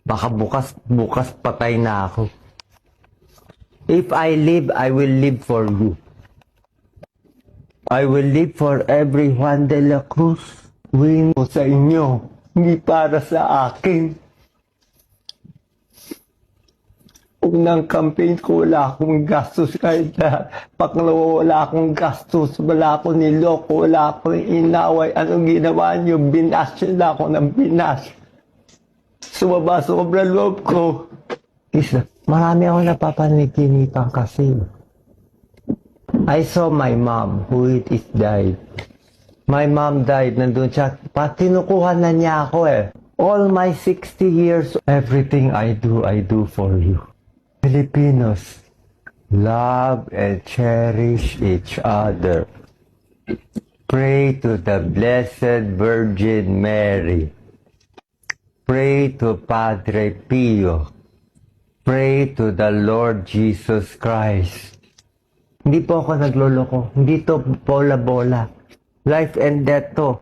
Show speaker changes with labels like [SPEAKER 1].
[SPEAKER 1] Baka bukas patay na ako. If I live, I will live for you. I will live for every Juan de la Cruz. Win ko sa inyo, hindi para sa akin. Unang campaign ko, wala akong gastos kahit na pangalawa, wala akong gastos, wala akong niloko, wala akong inaway. Anong ginawa niyo? Binash na ako ng binash. Sobra loob ko. Marami ako napapanikinipan kasi. I saw my mom who is died. My mom died, nandun siya. Tinukuhan na niya ako eh. All my 60 years, everything I do for you. Filipinos, love and cherish each other. Pray to the Blessed Virgin Mary. Pray to Padre Pio. Pray to the Lord Jesus Christ. Hindi po ako nagloloko. Hindi to bola-bola. Life and death to.